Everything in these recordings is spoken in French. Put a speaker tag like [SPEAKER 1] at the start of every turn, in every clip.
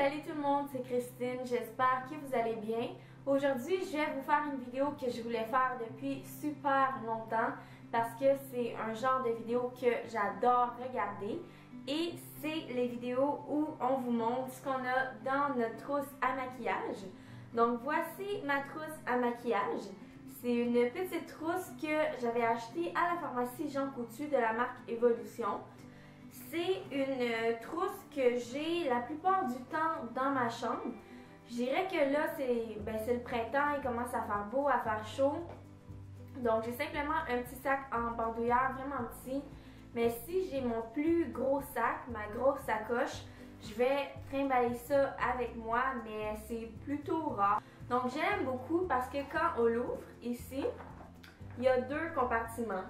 [SPEAKER 1] Salut tout le monde, c'est Christine, j'espère que vous allez bien. Aujourd'hui, je vais vous faire une vidéo que je voulais faire depuis super longtemps parce que c'est un genre de vidéo que j'adore regarder et c'est les vidéos où on vous montre ce qu'on a dans notre trousse à maquillage. Donc voici ma trousse à maquillage. C'est une petite trousse que j'avais achetée à la pharmacie Jean Coutu de la marque Evolution. C'est une trousse que j'ai la plupart du temps dans ma chambre. Je dirais que là, c'est le printemps, il commence à faire beau, à faire chaud. Donc j'ai simplement un petit sac en bandoulière vraiment petit. Mais si j'ai mon plus gros sac, ma grosse sacoche, je vais trimballer ça avec moi, mais c'est plutôt rare. Donc j'aime beaucoup parce que quand on l'ouvre, ici, il y a deux compartiments.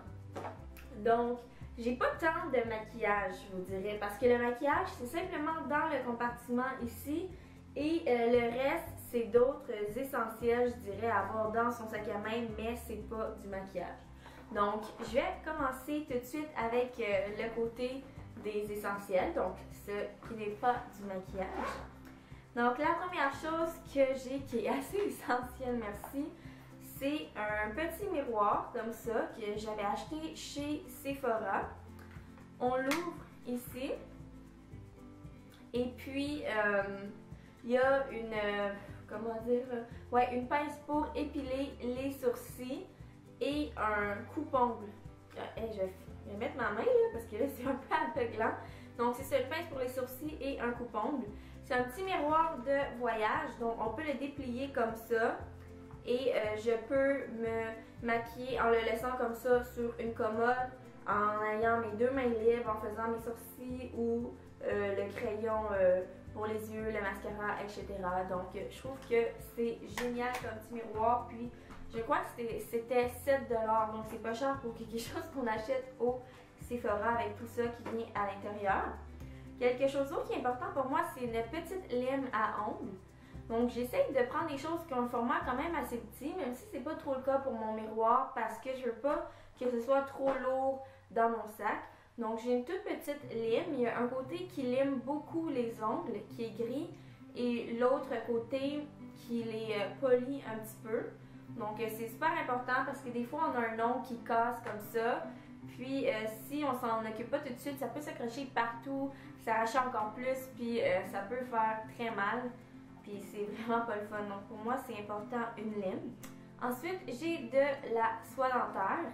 [SPEAKER 1] Donc, j'ai pas tant de maquillage, je vous dirais, parce que le maquillage, c'est simplement dans le compartiment ici et le reste, c'est d'autres essentiels, je dirais, à avoir dans son sac à main, mais c'est pas du maquillage. Donc, je vais commencer tout de suite avec le côté des essentiels, donc ce qui n'est pas du maquillage. Donc, la première chose que j'ai qui est assez essentielle, merci, c'est un petit miroir comme ça que j'avais acheté chez Sephora. On l'ouvre ici. Et puis, il y a une, une pince pour épiler les sourcils et un coupe-ongle. Je vais mettre ma main là parce que là c'est un peu aveuglant. Donc c'est ça, une pince pour les sourcils et un coupe-ongle. C'est un petit miroir de voyage, donc on peut le déplier comme ça. Et je peux me maquiller en le laissant comme ça sur une commode, en ayant mes deux mains libres, en faisant mes sourcils ou le crayon pour les yeux, le mascara, etc. Donc je trouve que c'est génial comme petit miroir. Puis je crois que c'était 7$, donc c'est pas cher pour quelque chose qu'on achète au Sephora avec tout ça qui vient à l'intérieur. Quelque chose d'autre qui est important pour moi, c'est une petite lime à ongles. Donc j'essaie de prendre des choses qui ont un format quand même assez petit, même si c'est pas trop le cas pour mon miroir parce que je veux pas que ce soit trop lourd dans mon sac. Donc j'ai une toute petite lime, il y a un côté qui lime beaucoup les ongles, qui est gris, et l'autre côté qui les polit un petit peu. Donc c'est super important parce que des fois on a un ongle qui casse comme ça. Puis si on s'en occupe pas tout de suite, ça peut s'accrocher partout, s'arracher encore plus, puis ça peut faire très mal. Puis c'est vraiment pas le fun. Donc pour moi, c'est important une lime. Ensuite, j'ai de la soie dentaire.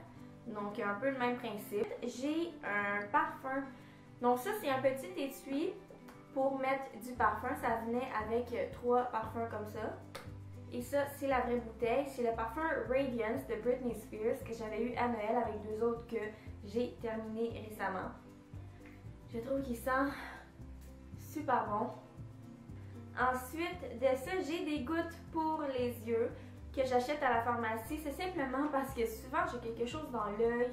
[SPEAKER 1] Donc un peu le même principe. J'ai un parfum. Donc ça, c'est un petit étui pour mettre du parfum. Ça venait avec 3 parfums comme ça. Et ça, c'est la vraie bouteille. C'est le parfum Radiance de Britney Spears que j'avais eu à Noël avec 2 autres que j'ai terminé récemment. Je trouve qu'il sent super bon. Ensuite de ça, j'ai des gouttes pour les yeux que j'achète à la pharmacie. C'est simplement parce que souvent j'ai quelque chose dans l'œil,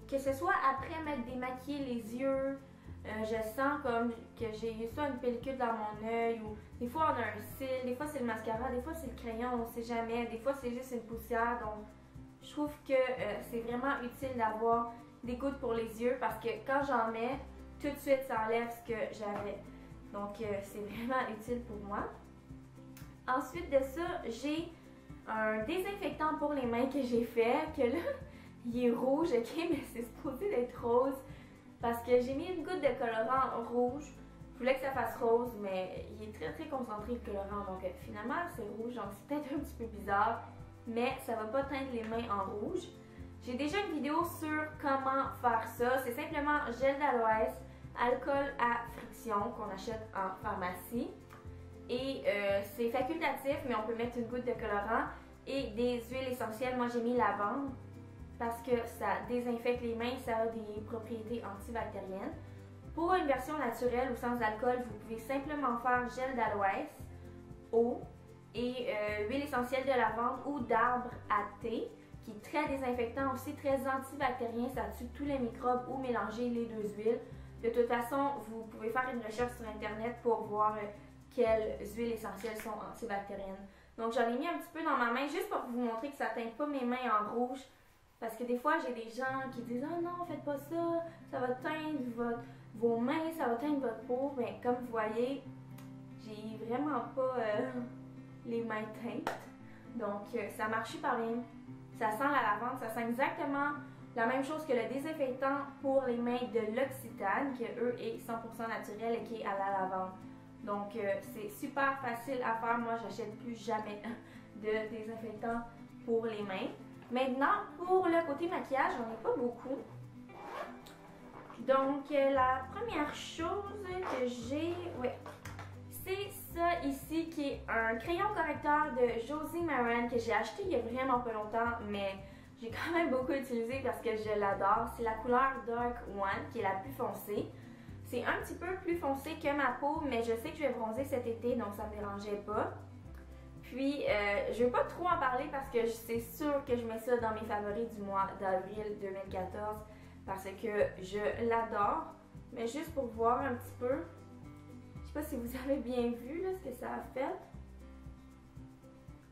[SPEAKER 1] que ce soit après m'être démaquillé les yeux, je sens comme que j'ai eu ça une pellicule dans mon œil, ou des fois on a un cil, des fois c'est le mascara, des fois c'est le crayon, on ne sait jamais, des fois c'est juste une poussière. Donc je trouve que c'est vraiment utile d'avoir des gouttes pour les yeux parce que quand j'en mets, tout de suite ça enlève ce que j'avais. Donc c'est vraiment utile pour moi. Ensuite de ça, j'ai un désinfectant pour les mains que j'ai fait, que là, il est rouge, ok, mais c'est supposé d'être rose parce que j'ai mis une goutte de colorant rouge. Je voulais que ça fasse rose, mais il est très très concentré le colorant, donc finalement c'est rouge, donc c'est peut-être un petit peu bizarre, mais ça va pas teindre les mains en rouge. J'ai déjà une vidéo sur comment faire ça, c'est simplement gel d'aloès, alcool à friction qu'on achète en pharmacie et c'est facultatif, mais on peut mettre une goutte de colorant et des huiles essentielles. Moi j'ai mis lavande parce que ça désinfecte les mains, ça a des propriétés antibactériennes. Pour une version naturelle ou sans alcool, vous pouvez simplement faire gel d'aloès, eau et huile essentielle de lavande ou d'arbre à thé, qui est très désinfectant aussi, très antibactérien, ça tue tous les microbes ou mélanger les deux huiles. De toute façon, vous pouvez faire une recherche sur internet pour voir quelles huiles essentielles sont antibactériennes. Donc j'en ai mis un petit peu dans ma main juste pour vous montrer que ça ne teinte pas mes mains en rouge. Parce que des fois, j'ai des gens qui disent « Ah non, faites pas ça, ça va teindre vos mains, ça va teindre votre peau. » Mais comme vous voyez, j'ai vraiment pas les mains teintes. Donc, ça marche super bien. Ça sent la lavande, ça sent exactement la même chose que le désinfectant pour les mains de l'Occitane, qui eux est 100% naturel et qui est à la lavande. Donc, c'est super facile à faire. Moi, j'achète plus jamais de désinfectant pour les mains. Maintenant, pour le côté maquillage, j'en ai pas beaucoup. Donc, la première chose que j'ai, ouais, c'est ça ici qui est un crayon correcteur de Josie Maran que j'ai acheté il y a vraiment pas longtemps, mais j'ai quand même beaucoup utilisé parce que je l'adore. C'est la couleur Dark One qui est la plus foncée. C'est un petit peu plus foncé que ma peau, mais je sais que je vais bronzer cet été, donc ça me dérangeait pas. Puis, je ne vais pas trop en parler parce que c'est sûr que je mets ça dans mes favoris du mois d'avril 2014 parce que je l'adore. Mais juste pour voir un petit peu, je sais pas si vous avez bien vu là, ce que ça a fait.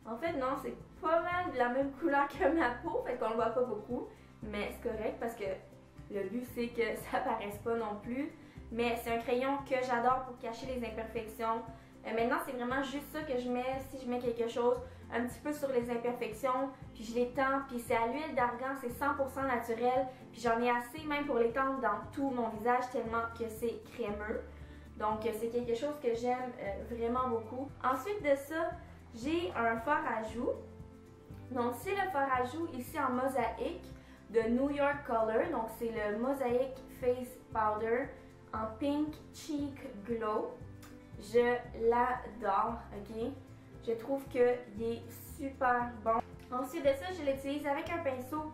[SPEAKER 1] En fait, non, c'est pas mal de la même couleur que ma peau, fait qu'on le voit pas beaucoup. Mais c'est correct parce que le but, c'est que ça paraisse pas non plus. Mais c'est un crayon que j'adore pour cacher les imperfections. Maintenant, c'est vraiment juste ça que je mets. Si je mets quelque chose un petit peu sur les imperfections, puis je l'étends, puis c'est à l'huile d'argan, c'est 100% naturel. Puis j'en ai assez même pour l'étendre dans tout mon visage tellement que c'est crémeux. Donc, c'est quelque chose que j'aime vraiment beaucoup. Ensuite de ça, j'ai un fard à joues. Donc, c'est le fard à joues ici en mosaïque de New York Color. Donc, c'est le Mosaic Face Powder en Pink Cheek Glow. Je l'adore, ok? Je trouve qu'il est super bon. Ensuite de ça, je l'utilise avec un pinceau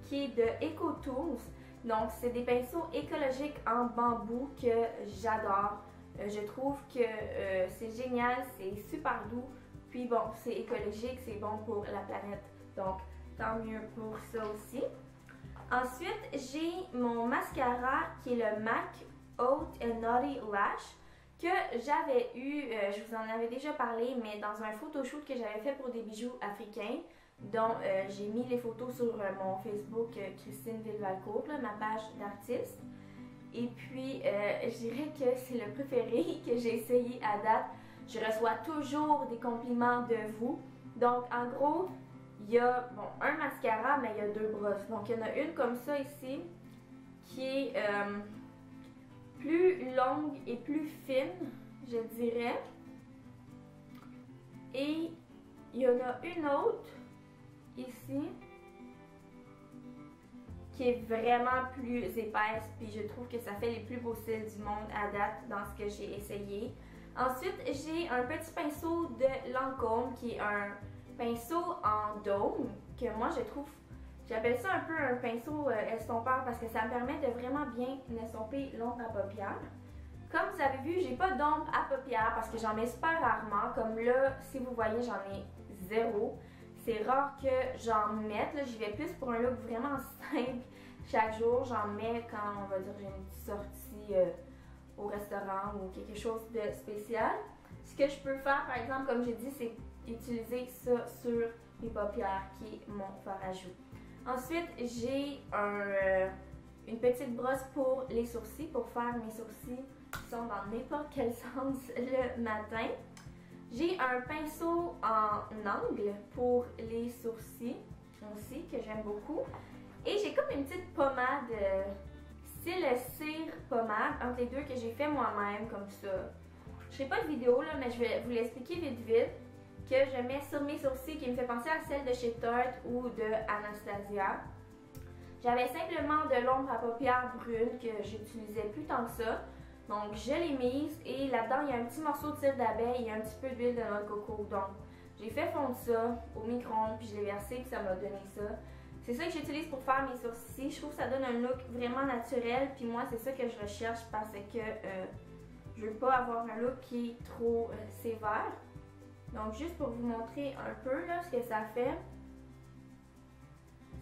[SPEAKER 1] qui est de EcoTools. Donc, c'est des pinceaux écologiques en bambou que j'adore. Je trouve que c'est génial, c'est super doux. Puis bon, c'est écologique, c'est bon pour la planète. Donc, tant mieux pour ça aussi. Ensuite, j'ai mon mascara qui est le MAC Haute and Naughty Lash que j'avais eu, je vous en avais déjà parlé, mais dans un photoshoot que j'avais fait pour des bijoux africains, dont j'ai mis les photos sur mon Facebook Christine Villevalcourt, ma page d'artiste. Et puis, je dirais que c'est le préféré que j'ai essayé à date. Je reçois toujours des compliments de vous. Donc, en gros, il y a bon, un mascara, mais il y a deux brosses. Donc, il y en a une comme ça ici, qui est plus longue et plus fine, je dirais. Et il y en a une autre, ici, qui est vraiment plus épaisse, puis je trouve que ça fait les plus beaux cils du monde à date dans ce que j'ai essayé. Ensuite, j'ai un petit pinceau de Lancôme qui est un pinceau en dôme que moi je trouve, j'appelle ça un peu un pinceau estompeur parce que ça me permet de vraiment bien estomper l'ombre à paupières. Comme vous avez vu, j'ai pas d'ombre à paupières parce que j'en mets super rarement. Comme là, si vous voyez, j'en ai zéro. C'est rare que j'en mette. J'y vais plus pour un look vraiment simple. Chaque jour, j'en mets quand, on va dire, j'ai une petite sortie au restaurant ou quelque chose de spécial. Ce que je peux faire, par exemple, comme j'ai dit, c'est utiliser ça sur mes paupières, qui est mon fard à joues. Ensuite, j'ai une petite brosse pour les sourcils, pour faire mes sourcils qui sont dans n'importe quel sens le matin. J'ai un pinceau en angle pour les sourcils aussi, que j'aime beaucoup. Et j'ai comme une petite pommade, style cire pommade, entre les deux, que j'ai fait moi-même, comme ça. Je n'ai pas de vidéo, là, mais je vais vous l'expliquer vite vite. Que je mets sur mes sourcils, qui me fait penser à celle de chez Tarte ou de Anastasia. J'avais simplement de l'ombre à paupières brune que j'utilisais plus tant que ça. Donc, je l'ai mise et là-dedans, il y a un petit morceau de cire d'abeille et un petit peu d'huile de noix de coco. Donc, j'ai fait fondre ça au micro-ondes, puis je l'ai versé, puis ça m'a donné ça. C'est ça que j'utilise pour faire mes sourcils. Je trouve que ça donne un look vraiment naturel, puis moi, c'est ça que je recherche parce que je veux pas avoir un look qui est trop sévère. Donc, juste pour vous montrer un peu là, ce que ça fait.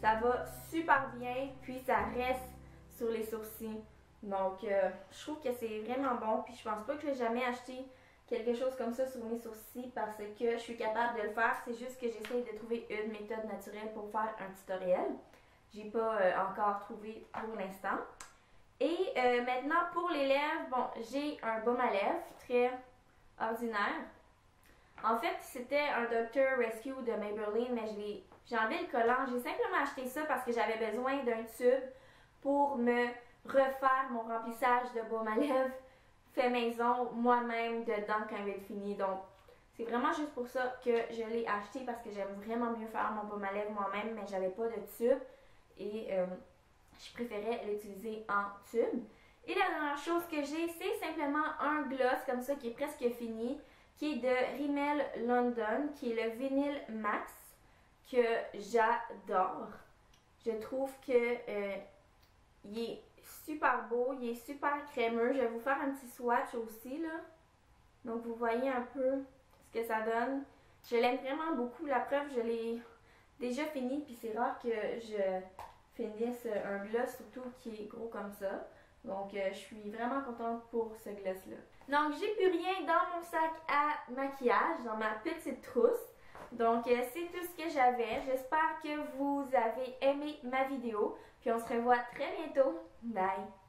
[SPEAKER 1] Ça va super bien, puis ça reste sur les sourcils. Donc, je trouve que c'est vraiment bon, puis je pense pas que je vais jamais acheter quelque chose comme ça sur mes sourcils parce que je suis capable de le faire. C'est juste que j'essaie de trouver une méthode naturelle pour faire un tutoriel. J'ai pas encore trouvé pour l'instant. Et maintenant, pour les lèvres, bon, j'ai un baume à lèvres très ordinaire. En fait, c'était un Dr. Rescue de Maybelline, mais j'ai enlevé le collant. J'ai simplement acheté ça parce que j'avais besoin d'un tube pour me refaire mon remplissage de baume à lèvres fait maison moi-même dedans quand il va être fini. Donc, c'est vraiment juste pour ça que je l'ai acheté parce que j'aime vraiment mieux faire mon baume à lèvres moi-même, mais j'avais pas de tube et je préférais l'utiliser en tube. Et la dernière chose que j'ai, c'est simplement un gloss comme ça qui est presque fini, qui est de Rimmel London, qui est le Vinyl Max, que j'adore. Je trouve que il est super beau, il est super crémeux. Je vais vous faire un petit swatch aussi, là. Donc, vous voyez un peu ce que ça donne. Je l'aime vraiment beaucoup. La preuve, je l'ai déjà fini, puis c'est rare que je finisse un gloss, surtout qui est gros comme ça. Donc, je suis vraiment contente pour ce gloss-là. Donc, j'ai plus rien dans mon sac à maquillage, dans ma petite trousse. Donc, c'est tout ce que j'avais. J'espère que vous avez aimé ma vidéo. Puis, on se revoit très bientôt. Bye!